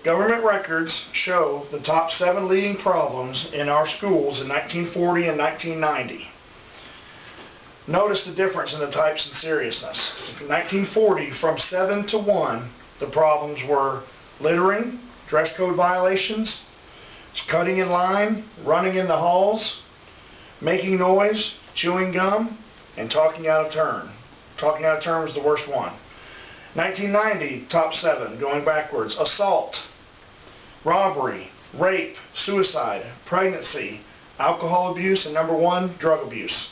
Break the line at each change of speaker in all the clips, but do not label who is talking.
Government records show the top 7 leading problems in our schools in 1940 and 1990. Notice the difference in the types and seriousness. In 1940, from 7 to 1, the problems were littering, dress code violations, cutting in line, running in the halls, making noise, chewing gum, and talking out of turn. Talking out of turn was the worst one. 1990, top 7, going backwards: assault, robbery, rape, suicide, pregnancy, alcohol abuse, and number 1, drug abuse.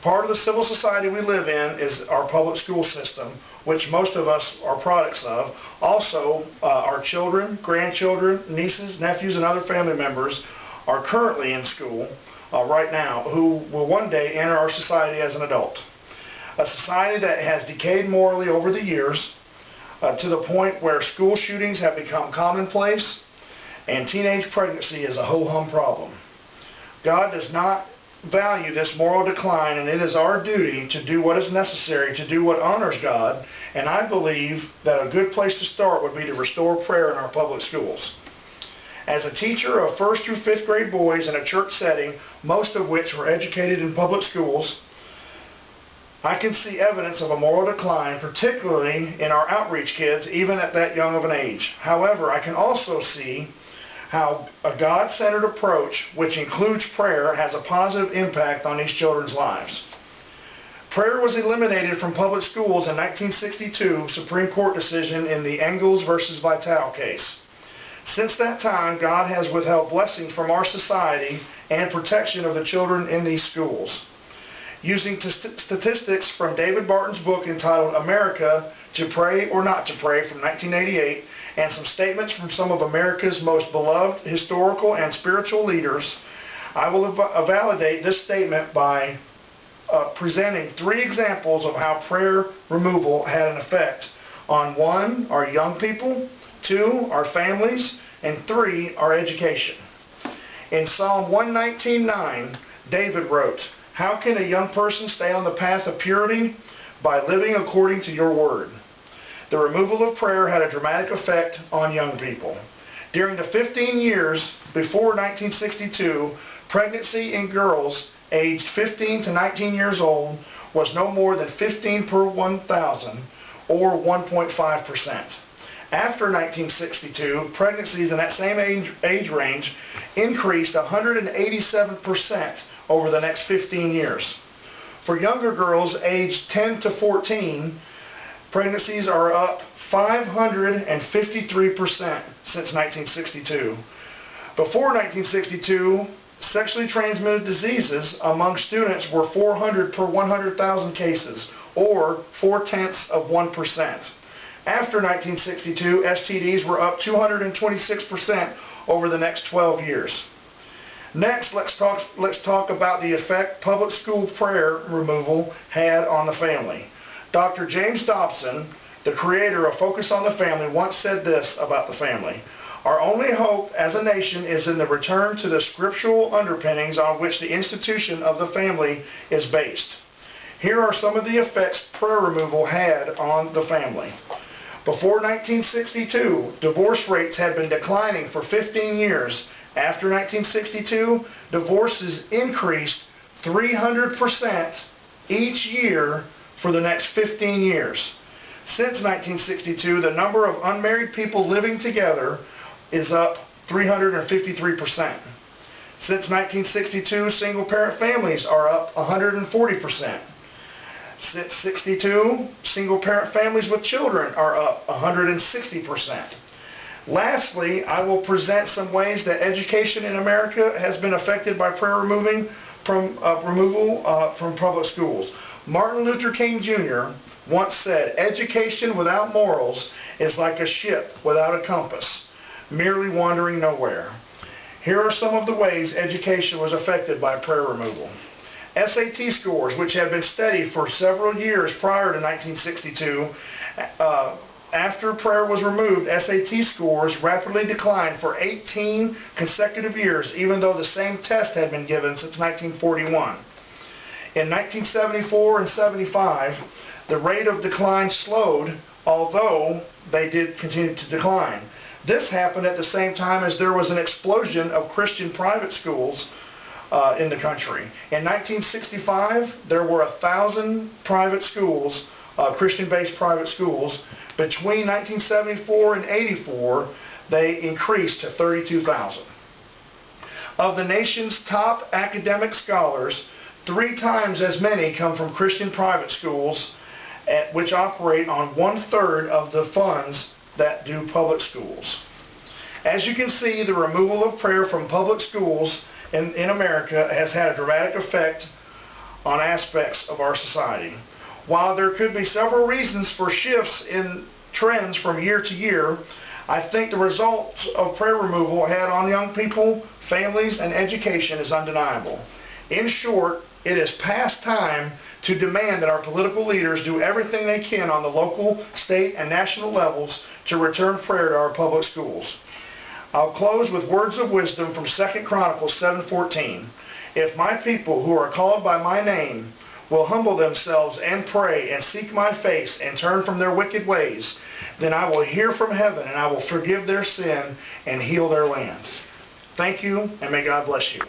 Part of the civil society we live in is our public school system, which most of us are products of. Also, our children, grandchildren, nieces, nephews, and other family members are currently in school right now, who will one day enter our society as an adult. A society that has decayed morally over the years to the point where school shootings have become commonplace and teenage pregnancy is a ho-hum problem. God does not value this moral decline, and it is our duty to do what is necessary to do what honors God, and I believe that a good place to start would be to restore prayer in our public schools. As a teacher of 1st through 5th grade boys in a church setting, most of which were educated in public schools, I can see evidence of a moral decline, particularly in our outreach kids, even at that young of an age. However, I can also see how a God-centered approach, which includes prayer, has a positive impact on these children's lives. Prayer was eliminated from public schools in 1962 Supreme Court decision in the Engels versus Vitale case. Since that time, God has withheld blessings from our society and protection of the children in these schools. Using statistics from David Barton's book entitled America, to Pray or Not to Pray from 1988, and some statements from some of America's most beloved historical and spiritual leaders, I will validate this statement by presenting 3 examples of how prayer removal had an effect on 1, our young people, 2, our families, and 3, our education. In Psalm 119:9, David wrote, "How can a young person stay on the path of purity? By living according to your word." The removal of prayer had a dramatic effect on young people. During the 15 years before 1962, pregnancy in girls aged 15 to 19 years old was no more than 15 per 1,000, or 1.5%. After 1962, pregnancies in that same age range increased 187% over the next 15 years. For younger girls aged 10 to 14, pregnancies are up 553% since 1962. Before 1962, sexually transmitted diseases among students were 400 per 100,000 cases, or 0.4%. After 1962, STDs were up 226% over the next 12 years. Next, let's talk about the effect public school prayer removal had on the family. Dr. James Dobson, the creator of Focus on the Family, once said this about the family: "Our only hope as a nation is in the return to the scriptural underpinnings on which the institution of the family is based." Here are some of the effects prayer removal had on the family. Before 1962, divorce rates had been declining for 15 years. After 1962, divorces increased 300% each year for the next 15 years. Since 1962, the number of unmarried people living together is up 353%. Since 1962, single-parent families are up 140%. Since 1962, single-parent families with children are up 160%. Lastly, I will present some ways that education in America has been affected by prayer removal from public schools. Martin Luther King Jr. once said, "Education without morals is like a ship without a compass, merely wandering nowhere." Here are some of the ways education was affected by prayer removal. SAT scores, which had been steady for several years prior to 1962, after prayer was removed, SAT scores rapidly declined for 18 consecutive years, even though the same test had been given since 1941. In 1974 and 75, the rate of decline slowed, although they did continue to decline. This happened at the same time as there was an explosion of Christian private schools in the country. In 1965, there were 1,000 private schools, Christian-based private schools. Between 1974 and 84, they increased to 32,000. Of the nation's top academic scholars, 3 times as many come from Christian private schools, which operate on 1/3 of the funds that do public schools. As you can see, the removal of prayer from public schools in America has had a dramatic effect on aspects of our society. While there could be several reasons for shifts in trends from year to year, I think the results of prayer removal had on young people, families, and education is undeniable. In short, it is past time to demand that our political leaders do everything they can on the local, state, and national levels to return prayer to our public schools. I'll close with words of wisdom from 2 Chronicles 7:14. If my people who are called by my name will humble themselves and pray and seek my face and turn from their wicked ways, then I will hear from heaven and I will forgive their sin and heal their lands. Thank you, and may God bless you.